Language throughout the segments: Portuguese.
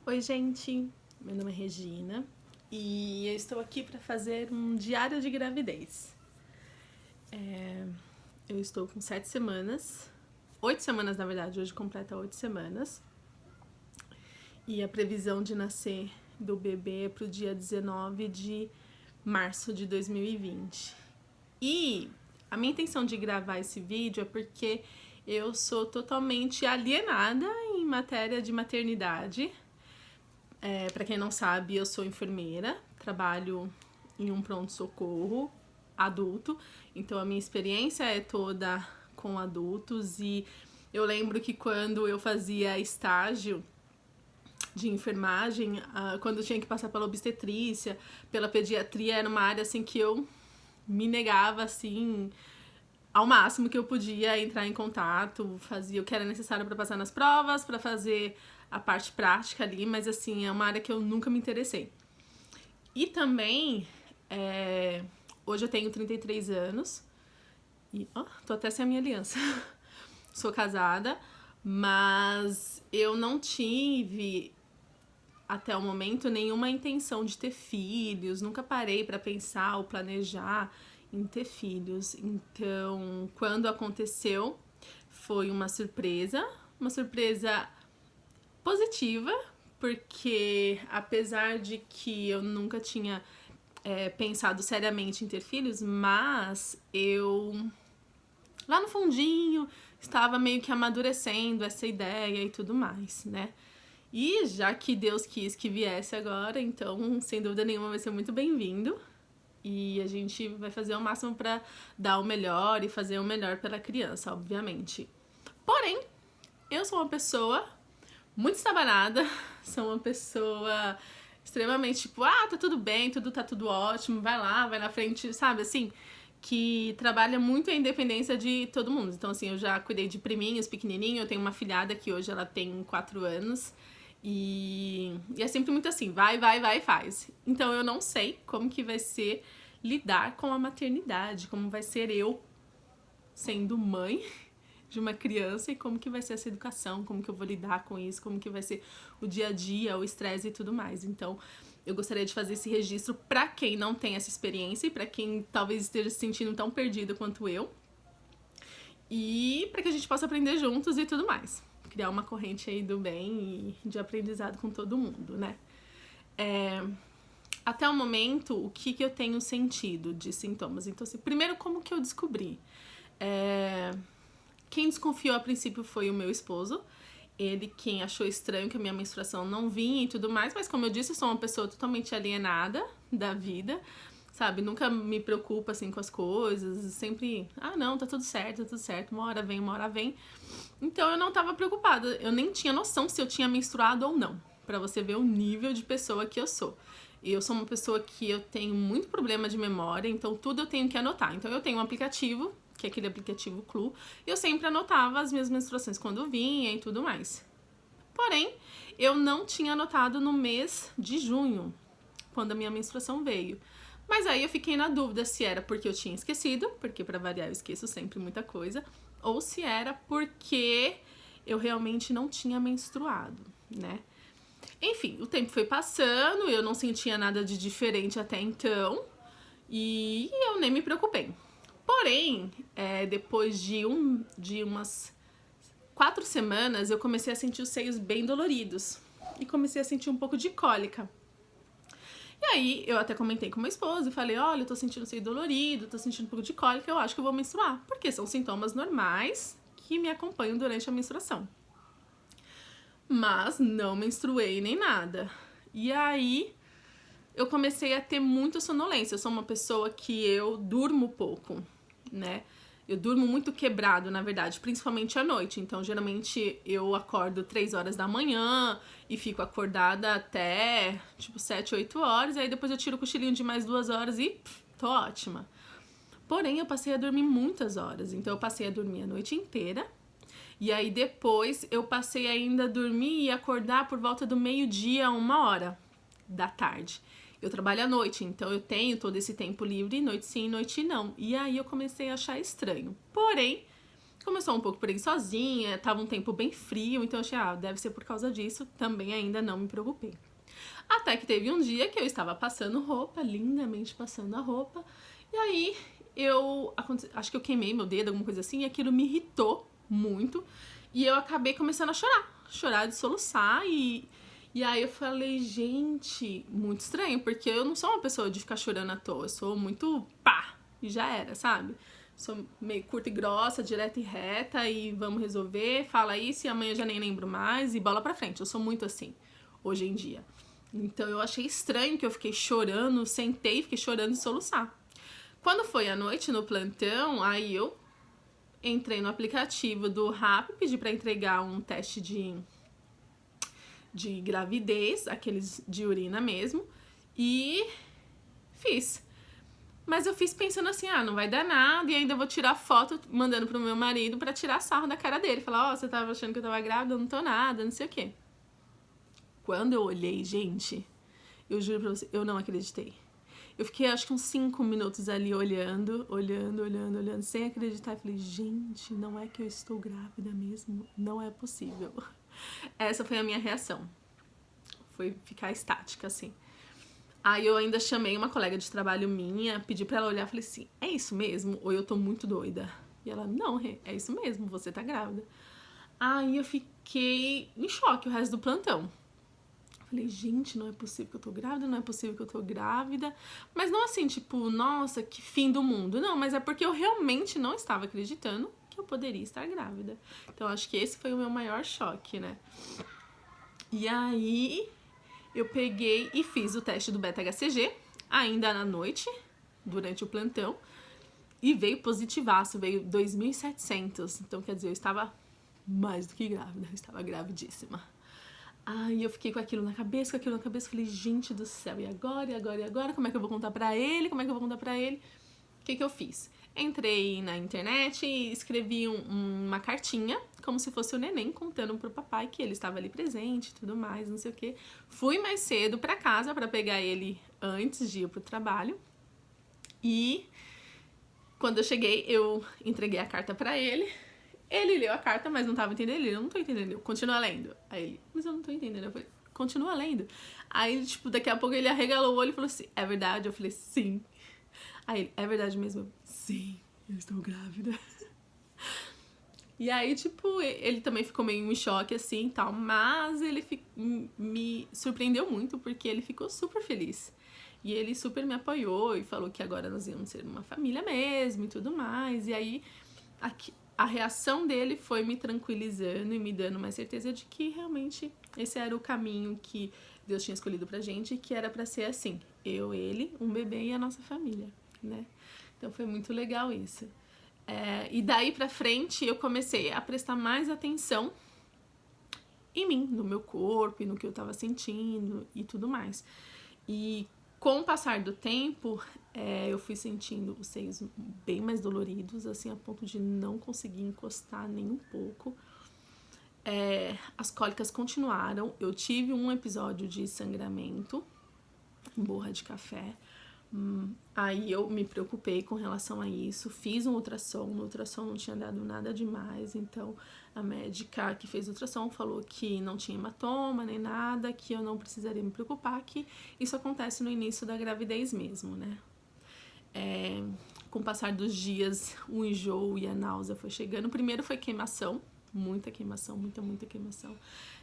Oi, gente. Meu nome é Regina e eu estou aqui para fazer um diário de gravidez. Eu estou com 7 semanas, 8 semanas na verdade, hoje completa 8 semanas. E a previsão de nascer do bebê é pro dia 19 de março de 2020. E a minha intenção de gravar esse vídeo é porque eu sou totalmente alienada em matéria de maternidade. Para quem não sabe, eu sou enfermeira, trabalho em um pronto-socorro adulto, então a minha experiência é toda com adultos. E eu lembro que quando eu fazia estágio de enfermagem, quando eu tinha que passar pela obstetrícia, pela pediatria, era uma área assim que eu me negava assim ao máximo que eu podia entrar em contato, fazia o que era necessário para passar nas provas, para fazer a parte prática ali, mas assim, é uma área que eu nunca me interessei. E também, hoje eu tenho 33 anos e tô até sem a minha aliança. Sou casada, mas eu não tive até o momento nenhuma intenção de ter filhos, nunca parei para pensar ou planejar em ter filhos. Então, quando aconteceu, foi uma surpresa positiva, porque apesar de que eu nunca tinha pensado seriamente em ter filhos, mas eu lá no fundinho estava meio que amadurecendo essa ideia e tudo mais, né? E já que Deus quis que viesse agora, então, sem dúvida nenhuma, vai ser muito bem-vindo. E a gente vai fazer o máximo para dar o melhor e fazer o melhor pela criança, obviamente. Porém, eu sou uma pessoa muito estabanada, sou uma pessoa extremamente tipo, tá tudo bem, tá tudo ótimo, vai lá, vai na frente, sabe, assim, que trabalha muito a independência de todo mundo. Então, assim, eu já cuidei de priminhos, pequenininho, eu tenho uma filhada que hoje ela tem 4 anos. E é sempre muito assim, vai, faz. Então eu não sei como que vai ser lidar com a maternidade, como vai ser eu sendo mãe de uma criança e como que vai ser essa educação, como que eu vou lidar com isso, como que vai ser o dia a dia, o estresse e tudo mais. Então eu gostaria de fazer esse registro para quem não tem essa experiência e para quem talvez esteja se sentindo tão perdido quanto eu. E para que a gente possa aprender juntos e tudo mais. Criar uma corrente aí do bem e de aprendizado com todo mundo, né? Até o momento, o que eu tenho sentido de sintomas? Então, assim, primeiro, como que eu descobri? Quem desconfiou a princípio foi o meu esposo. Ele quem achou estranho que a minha menstruação não vinha e tudo mais, mas como eu disse, eu sou uma pessoa totalmente alienada da vida, sabe? Nunca me preocupa assim com as coisas, sempre, não, tá tudo certo, uma hora vem, uma hora vem. Então eu não tava preocupada, eu nem tinha noção se eu tinha menstruado ou não, pra você ver o nível de pessoa que eu sou. E eu sou uma pessoa que eu tenho muito problema de memória, então tudo eu tenho que anotar. Então eu tenho um aplicativo, que é aquele aplicativo Clue, e eu sempre anotava as minhas menstruações quando vinha e tudo mais. Porém, eu não tinha anotado no mês de junho, quando a minha menstruação veio. Mas aí eu fiquei na dúvida se era porque eu tinha esquecido, porque pra variar eu esqueço sempre muita coisa, ou se era porque eu realmente não tinha menstruado, né? Enfim, o tempo foi passando, eu não sentia nada de diferente até então, e eu nem me preocupei. Porém, depois de umas 4 semanas, eu comecei a sentir os seios bem doloridos. E comecei a sentir um pouco de cólica. E aí, eu até comentei com meu esposo e falei, olha, eu tô sentindo seio dolorido, tô sentindo um pouco de cólica, eu acho que eu vou menstruar. Porque são sintomas normais que me acompanham durante a menstruação. Mas não menstruei nem nada. E aí, eu comecei a ter muita sonolência. Eu sou uma pessoa que eu durmo pouco, né? Eu durmo muito quebrado, na verdade, principalmente à noite. Então, geralmente, eu acordo 3 horas da manhã e fico acordada até, 7, 8 horas. E aí, depois eu tiro o cochilinho de mais 2 horas e tô ótima. Porém, eu passei a dormir muitas horas. Então, eu passei a dormir a noite inteira. E aí, depois, eu passei ainda a dormir e acordar por volta do meio-dia a 1 hora da tarde. Eu trabalho à noite, então eu tenho todo esse tempo livre, noite sim, noite não. E aí eu comecei a achar estranho. Porém, Começou um pouco por aí sozinha, tava um tempo bem frio, então eu achei, deve ser por causa disso, também ainda não me preocupei. Até que teve um dia que eu estava passando roupa, lindamente passando a roupa, e aí acho que eu queimei meu dedo, alguma coisa assim, e aquilo me irritou muito, e eu acabei começando a chorar de soluçar, e aí eu falei, gente, muito estranho, porque eu não sou uma pessoa de ficar chorando à toa, eu sou muito pá, e já era, sabe? Sou meio curta e grossa, direta e reta, e vamos resolver, fala isso e amanhã eu já nem lembro mais, e bola pra frente. Eu sou muito assim, hoje em dia. Então eu achei estranho que eu fiquei chorando, sentei e fiquei chorando de soluçar. Quando foi à noite no plantão, aí eu entrei no aplicativo do Rappi, pedi pra entregar um teste de gravidez, aqueles de urina mesmo, e fiz. Mas eu fiz pensando assim, não vai dar nada, e ainda vou tirar foto mandando pro meu marido pra tirar sarro da cara dele. Falar, você tava achando que eu tava grávida, eu não tô nada, não sei o quê. Quando eu olhei, gente, eu juro pra você, eu não acreditei. Eu fiquei acho que uns 5 minutos ali olhando, sem acreditar. Eu falei, gente, não é que eu estou grávida mesmo? Não é possível. Essa foi a minha reação. Foi ficar estática, assim. Aí eu ainda chamei uma colega de trabalho minha, pedi pra ela olhar, falei assim, é isso mesmo? Ou eu tô muito doida? E ela, não, é isso mesmo, você tá grávida. Aí eu fiquei em choque o resto do plantão. Falei, gente, não é possível que eu tô grávida, não é possível que eu tô grávida. Mas não assim, tipo, nossa, que fim do mundo. Não, mas é porque eu realmente não estava acreditando que eu poderia estar grávida. Então acho que esse foi o meu maior choque, né? E aí eu peguei e fiz o teste do beta-HCG, ainda na noite, durante o plantão, e veio positivaço, veio 2.700. Então, quer dizer, eu estava mais do que grávida, eu estava gravidíssima. Aí eu fiquei com aquilo na cabeça, falei, gente do céu, e agora? Como é que eu vou contar pra ele? O que eu fiz? Entrei na internet e escrevi uma cartinha, como se fosse o neném, contando pro papai que ele estava ali presente e tudo mais, não sei o quê. Fui mais cedo pra casa pra pegar ele antes de ir pro trabalho. E quando eu cheguei, eu entreguei a carta pra ele. Ele leu a carta, mas não tava entendendo. Ele, eu não tô entendendo. Continua lendo. Aí ele, mas eu não tô entendendo. Eu falei, continua lendo. Aí, tipo, daqui a pouco ele arregalou o olho e falou assim, é verdade? Eu falei, sim. Aí ele, é verdade mesmo? Eu, sim, eu estou grávida. E aí, tipo, ele também ficou meio em choque, assim, tal. Mas ele me surpreendeu muito, porque ele ficou super feliz. E ele super me apoiou e falou que agora nós íamos ser uma família mesmo e tudo mais. E aí, a reação dele foi me tranquilizando e me dando mais certeza de que realmente esse era o caminho que Deus tinha escolhido pra gente, que era pra ser assim, eu, ele, um bebê e a nossa família, né? Então foi muito legal isso. E daí pra frente eu comecei a prestar mais atenção em mim, no meu corpo e no que eu tava sentindo e tudo mais. E com o passar do tempo, eu fui sentindo os seios bem mais doloridos, assim, a ponto de não conseguir encostar nem um pouco. As cólicas continuaram. Eu tive um episódio de sangramento, borra de café. Aí eu me preocupei com relação a isso, fiz um ultrassom, no ultrassom não tinha dado nada demais, então a médica que fez o ultrassom falou que não tinha hematoma nem nada, que eu não precisaria me preocupar, que isso acontece no início da gravidez mesmo, né? Com o passar dos dias, o enjoo e a náusea foi chegando. Primeiro foi queimação, muita queimação.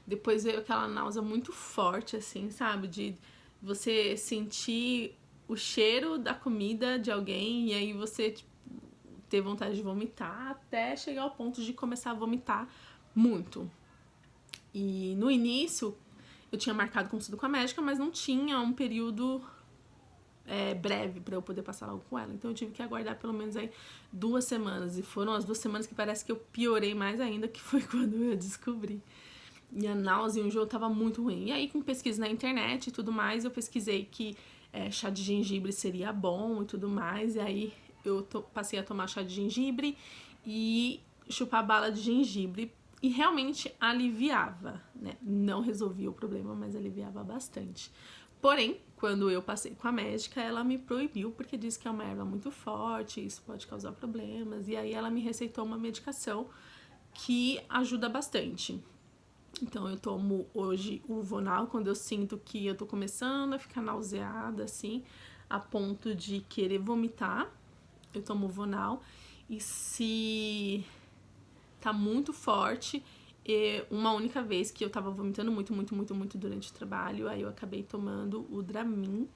Depois veio aquela náusea muito forte, assim, sabe? De você sentir o cheiro da comida de alguém e aí você tipo, ter vontade de vomitar até chegar ao ponto de começar a vomitar muito. E no início eu tinha marcado consulta com a médica, mas não tinha um período breve para eu poder passar logo com ela. Então eu tive que aguardar pelo menos aí 2 semanas. E foram as 2 semanas que parece que eu piorei mais ainda, que foi quando eu descobri. E a náusea e o enjoo tava muito ruim. E aí com pesquisa na internet e tudo mais, eu pesquisei que chá de gengibre seria bom e tudo mais. E aí eu passei a tomar chá de gengibre e chupar bala de gengibre. E realmente aliviava, né? Não resolvia o problema, mas aliviava bastante. Porém, quando eu passei com a médica, ela me proibiu porque disse que é uma erva muito forte, isso pode causar problemas. E aí ela me receitou uma medicação que ajuda bastante. Então eu tomo hoje o Vonal quando eu sinto que eu tô começando a ficar nauseada, assim, a ponto de querer vomitar. Eu tomo o Vonal. E se tá muito forte, uma única vez que eu tava vomitando muito durante o trabalho, aí eu acabei tomando o Dramin,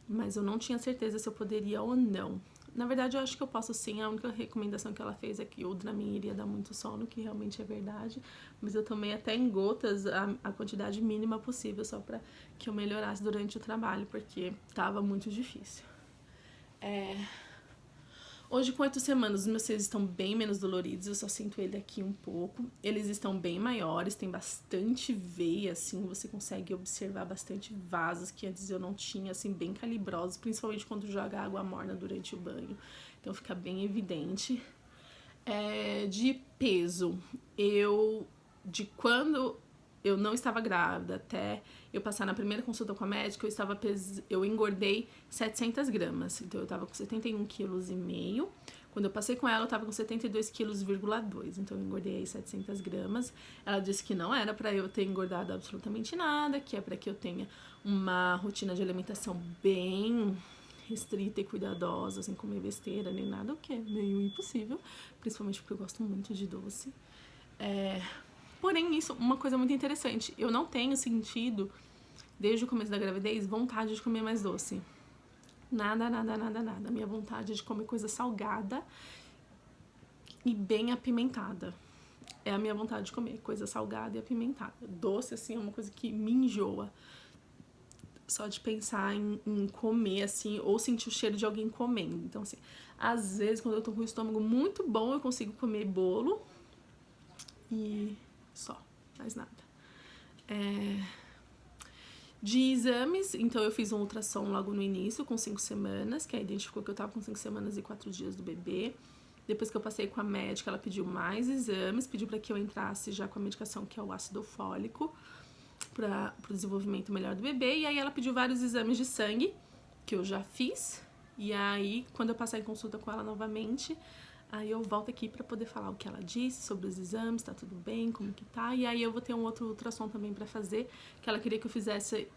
mas eu não tinha certeza se eu poderia ou não. Na verdade, eu acho que eu posso sim, a única recomendação que ela fez é que o Dramin iria dar muito sono, que realmente é verdade, mas eu tomei até em gotas a quantidade mínima possível, só pra que eu melhorasse durante o trabalho, porque tava muito difícil. Hoje, com 8 semanas, os meus seios estão bem menos doloridos, eu só sinto ele aqui um pouco. Eles estão bem maiores, tem bastante veia, assim, você consegue observar bastante vasos que antes eu não tinha, assim, bem calibrosos, principalmente quando joga água morna durante o banho. Então fica bem evidente. De peso, de quando eu não estava grávida até eu passar na primeira consulta com a médica, eu engordei 700 gramas. Então eu tava com 71,5 kg. Quando eu passei com ela, eu tava com 72,2 kg. Então eu engordei aí 700 gramas. Ela disse que não era pra eu ter engordado absolutamente nada, que é pra que eu tenha uma rotina de alimentação bem restrita e cuidadosa, sem comer besteira nem nada, o que é meio impossível, principalmente porque eu gosto muito de doce. Porém, isso, uma coisa muito interessante, eu não tenho sentido, desde o começo da gravidez, vontade de comer mais doce. Nada. Minha vontade é de comer coisa salgada e bem apimentada. É a minha vontade de comer coisa salgada e apimentada. Doce, assim, é uma coisa que me enjoa. Só de pensar em comer, assim, ou sentir o cheiro de alguém comendo. Então, assim, às vezes, quando eu tô com o estômago muito bom, eu consigo comer bolo e só, mais nada. De exames, então eu fiz um ultrassom logo no início, com 5 semanas, que aí identificou que eu tava com 5 semanas e 4 dias do bebê. Depois que eu passei com a médica, ela pediu mais exames, pediu pra que eu entrasse já com a medicação que é o ácido fólico, para o desenvolvimento melhor do bebê. E aí ela pediu vários exames de sangue, que eu já fiz. E aí, quando eu passar em consulta com ela novamente, aí eu volto aqui pra poder falar o que ela disse sobre os exames, tá tudo bem, como que tá. E aí eu vou ter um outro ultrassom também pra fazer, que ela queria que eu fizesse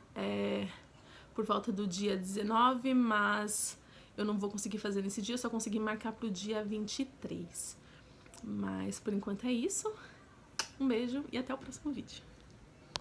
por volta do dia 19, mas eu não vou conseguir fazer nesse dia, eu só consegui marcar pro dia 23. Mas por enquanto é isso. Um beijo e até o próximo vídeo.